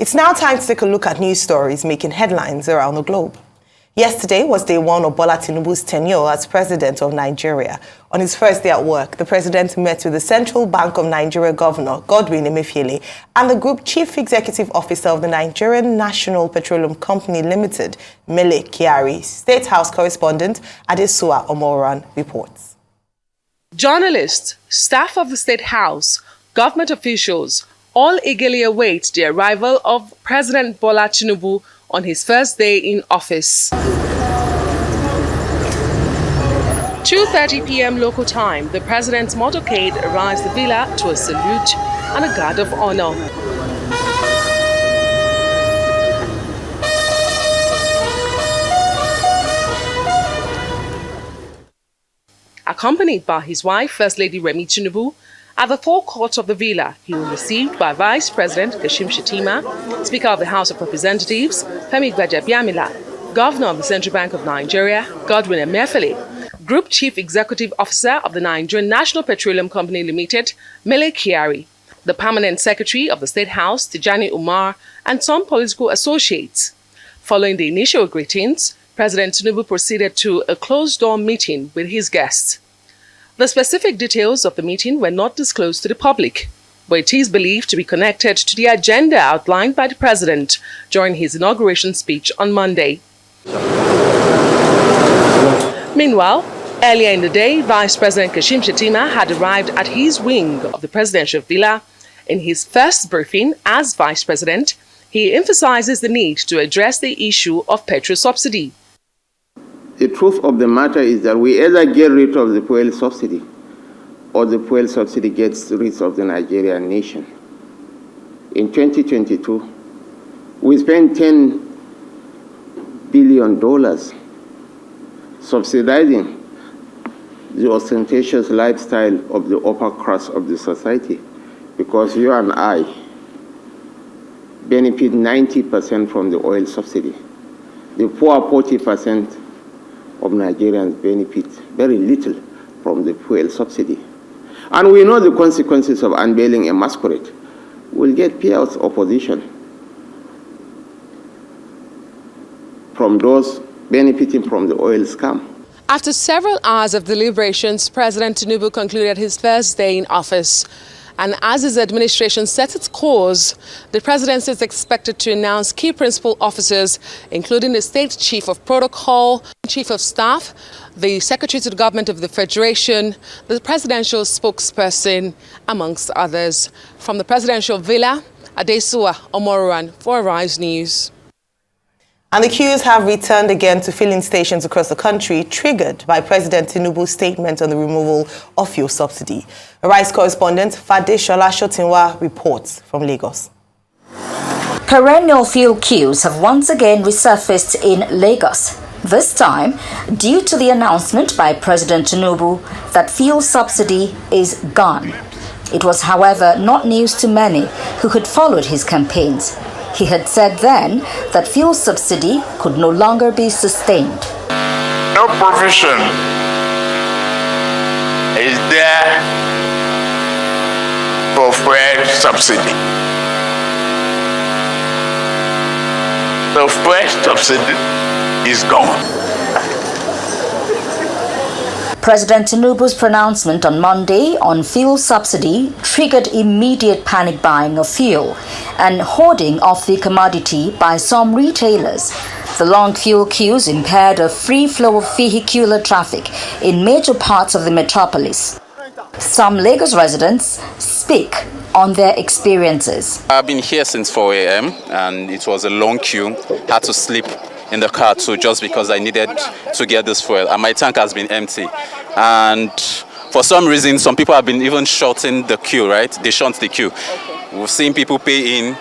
It's now time to take a look at news stories making headlines around the globe. Yesterday was day one of Bola Tinubu's tenure as president of Nigeria. On his first day at work, the president met with the Central Bank of Nigeria Governor, Godwin Emefiele, and the Group Chief Executive Officer of the Nigerian National Petroleum Company Limited, Mele Kyari. State House correspondent Adesua Omoran reports. Journalists, staff of the State House, government officials all eagerly await the arrival of President Bola Tinubu on his first day in office. 2:30 p.m. local time, the president's motorcade arrives the villa to a salute and a guard of honor. Accompanied by his wife, First Lady Remi Tinubu, at the forecourt of the villa, he was received by Vice President Kashim Shettima, Speaker of the House of Representatives, Femi Gbajabiamila, Governor of the Central Bank of Nigeria, Godwin Emefiele, Group Chief Executive Officer of the Nigerian National Petroleum Company Limited, Mele Kyari, the Permanent Secretary of the State House, Tijani Umar, and some political associates. Following the initial greetings, President Tinubu proceeded to a closed-door meeting with his guests. The specific details of the meeting were not disclosed to the public, but it is believed to be connected to the agenda outlined by the president during his inauguration speech on Monday. Meanwhile, earlier in the day, Vice President Kashim Shettima had arrived at his wing of the presidential villa. In his first briefing as vice president, he emphasizes the need to address the issue of petrol subsidy. The truth of the matter is that we either get rid of the fuel subsidy or the fuel subsidy gets rid of the Nigerian nation. In 2022, we spent $10 billion subsidizing the ostentatious lifestyle of the upper class of the society, because you and I benefit 90% from the oil subsidy. The poor 40% of Nigerians benefit very little from the fuel subsidy. And we know the consequences of unveiling a masquerade. We'll get fierce opposition from those benefiting from the oil scam. After several hours of deliberations, President Tinubu concluded his first day in office. And as his administration sets its course, the presidency is expected to announce key principal officers, including the State Chief of Protocol, Chief of Staff, the Secretary to the Government of the Federation, the presidential spokesperson, amongst others. From the presidential villa, Adesua Omoran for Arise News. And the queues have returned again to filling stations across the country, triggered by President Tinubu's statement on the removal of fuel subsidy. Arise correspondent Fadeshola Shotinwa reports from Lagos. Perennial fuel queues have once again resurfaced in Lagos, this time due to the announcement by President Tinubu that fuel subsidy is gone. It was, however, not news to many who had followed his campaigns. He had said then that fuel subsidy could no longer be sustained. No provision is there for fuel subsidy. The fuel subsidy is gone. President Tinubu's pronouncement on Monday on fuel subsidy triggered immediate panic buying of fuel and hoarding of the commodity by some retailers. The long fuel queues impaired a free flow of vehicular traffic in major parts of the metropolis. Some Lagos residents speak on their experiences. I've been here since 4 a.m. and it was a long queue. Had to sleep in the car too, just because I needed to get this fuel, and my tank has been empty. And for some reason, some people have been even shorting the queue, right? They shunt the queue. Okay. We've seen people pay in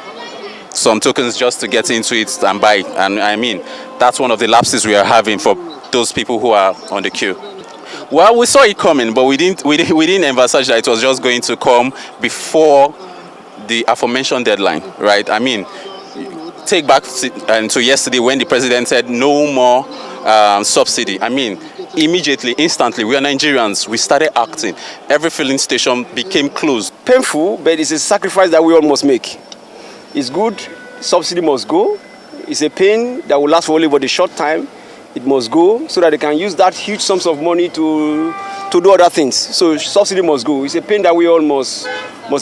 some tokens just to get into it and buy. And I mean, that's one of the lapses we are having for those people who are on the queue. Well, we saw it coming, but we didn't envisage that it was just going to come before the aforementioned deadline, right? I mean, take back to yesterday when the president said no more subsidy. I mean, immediately, instantly, we are Nigerians. We started acting. Every filling station became closed. Painful, but it's a sacrifice that we all must make. It's good subsidy must go. It's a pain that will last for only but a short time. It must go so that they can use that huge sums of money to do other things. So subsidy must go. It's a pain that we all must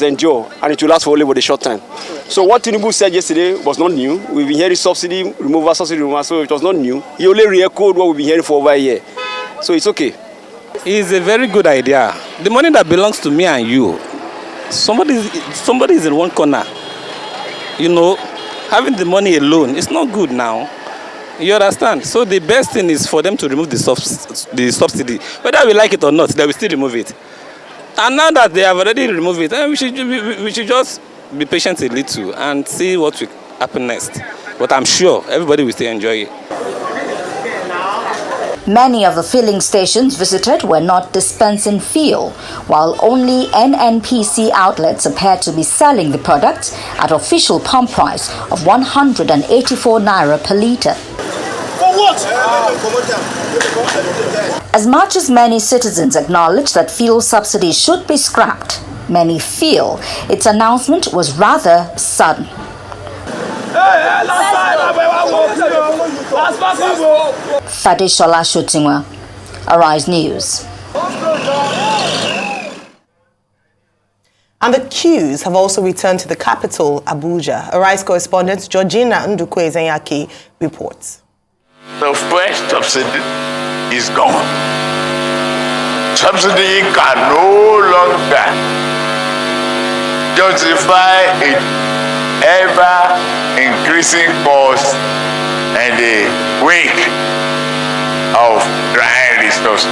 endure, and it will last for only but a short time. So what Tinubu said yesterday was not new. We've been hearing subsidy removal, so it was not new. He only re-echoed what we've been hearing for over a year. So it's okay. It's a very good idea. The money that belongs to me and you, somebody is in one corner. You know, having the money alone, it's not good now. You understand? So the best thing is for them to remove the subsidy. Whether we like it or not, they will still remove it. And now that they have already removed it, we should just be patient a little and see what will happen next. But I'm sure everybody will still enjoy it. Many of the filling stations visited were not dispensing fuel, while only NNPC outlets appeared to be selling the products at official pump price of 184 naira per litre. For what? As much as many citizens acknowledge that fuel subsidy should be scrapped, many feel its announcement was rather sudden. Fadishola Shutingwa, Arise News. And the queues have also returned to the capital, Abuja. Arise correspondent Georgina Ndukwe-Zenyaki reports. The first subsidy is gone. Subsidy can no longer justify it ever increasing cost and the wake of dry resources.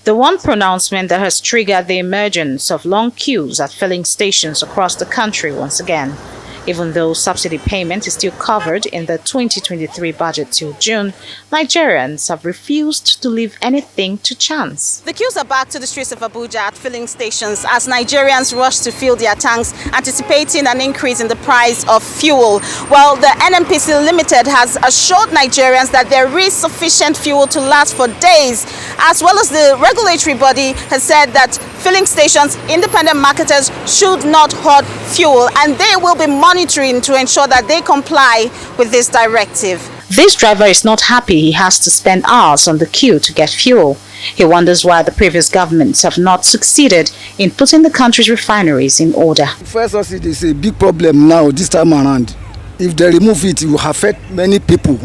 The one pronouncement that has triggered the emergence of long queues at filling stations across the country once again. Even though subsidy payment is still covered in the 2023 budget till June, Nigerians have refused to leave anything to chance. The queues are back to the streets of Abuja at filling stations as Nigerians rush to fill their tanks, anticipating an increase in the price of fuel. Well, the NNPC Limited has assured Nigerians that there is sufficient fuel to last for days, as well as the regulatory body has said that filling stations, independent marketers should not hoard fuel, and they will be monitoring to ensure that they comply with this directive. This driver is not happy he has to spend hours on the queue to get fuel. He wonders why the previous governments have not succeeded in putting the country's refineries in order. Fuel subsidy is a big problem now this time around. If they remove it, it will affect many people,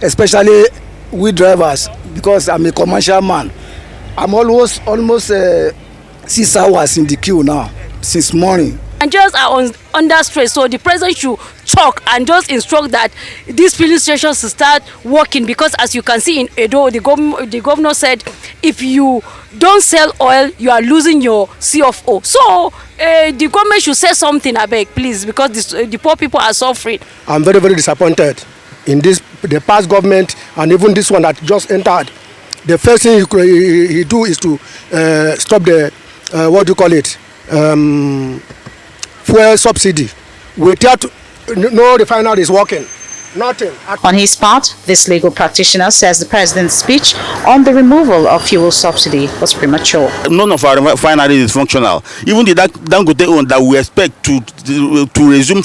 especially we drivers, because I'm a commercial man. I'm almost 6 hours in the queue now, since morning. And just are under stress, so the president should talk and just instruct that these filling stations to start working, because as you can see in Edo, the governor said if you don't sell oil, you are losing your CFO. So the government should say something, I beg, please, because the poor people are suffering. I'm very, very disappointed in the past government and even this one that just entered. The first thing he do is to stop the, what do you call it, fuel subsidy. Without, no refinery is working. Nothing. On his part, this legal practitioner says the president's speech on the removal of fuel subsidy was premature. None of our refineries is functional. Even the Dangote one that we expect to resume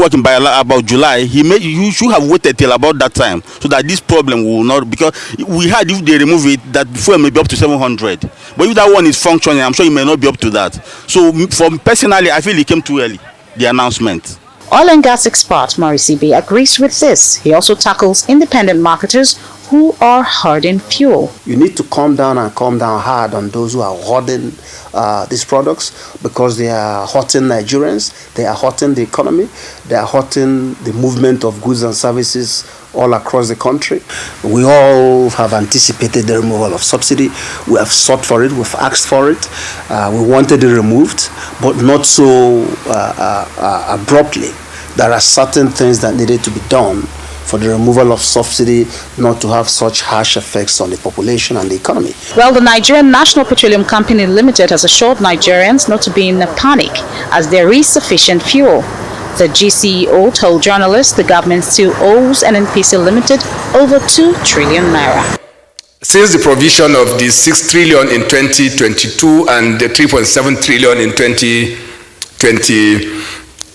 working by about July, you should have waited till about that time so that this problem will not, because we had, if they remove it, that fuel may be up to 700. But if that one is functioning, I'm sure it may not be up to that. So personally, I feel it came too early, the announcement. Oil and gas expert Maurice Ibe agrees with this. He also tackles independent marketers who are hoarding fuel. You need to calm down hard on those who are hoarding these products, because they are hurting Nigerians, they are hurting the economy, they are hurting the movement of goods and services all across the country. We all have anticipated the removal of subsidy. We have sought for it, we've asked for it. We wanted it removed, but not so abruptly. There are certain things that needed to be done for the removal of subsidy not to have such harsh effects on the population and the economy. Well, the Nigerian National Petroleum Company Limited has assured Nigerians not to be in a panic as there is sufficient fuel. The GCEO told journalists the government still owes NNPC Limited over 2 trillion naira. Since the provision of the 6 trillion in 2022 and the 3.7 trillion in 2023,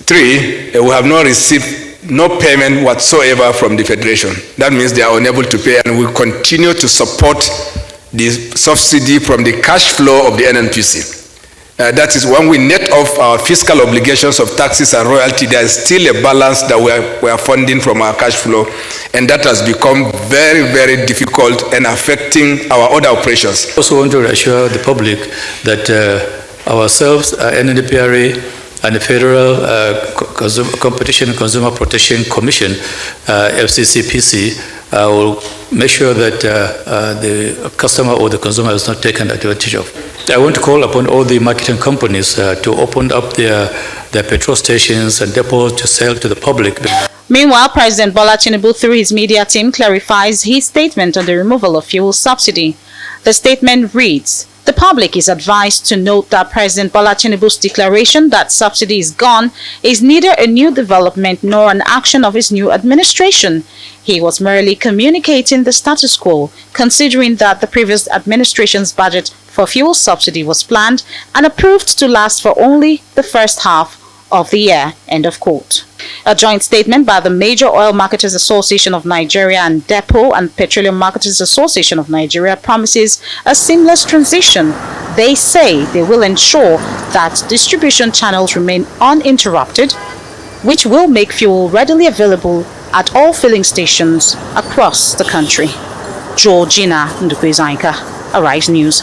3, we have not received no payment whatsoever from the Federation. That means they are unable to pay, and we continue to support the subsidy from the cash flow of the NNPC. That is, when we net off our fiscal obligations of taxes and royalty, there is still a balance that we are funding from our cash flow, and that has become very, very difficult and affecting our other operations. I also want to reassure the public that ourselves, NNPRA, and the Federal Competition and Consumer Protection Commission, FCCPC, will make sure that the customer or the consumer is not taken advantage of. I want to call upon all the marketing companies to open up their petrol stations and depots to sell to the public. Meanwhile, President Bola Tinubu, through his media team, clarifies his statement on the removal of fuel subsidy. The statement reads, "The public is advised to note that President Bola Tinubu's declaration that subsidy is gone is neither a new development nor an action of his new administration. He was merely communicating the status quo, considering that the previous administration's budget for fuel subsidy was planned and approved to last for only the first half of the year." End of quote. A joint statement by the Major Oil Marketers Association of Nigeria and Depot and Petroleum Marketers Association of Nigeria promises a seamless transition. They say they will ensure that distribution channels remain uninterrupted, which will make fuel readily available at all filling stations across the country. Georgina Ndukwezainka, Arise News.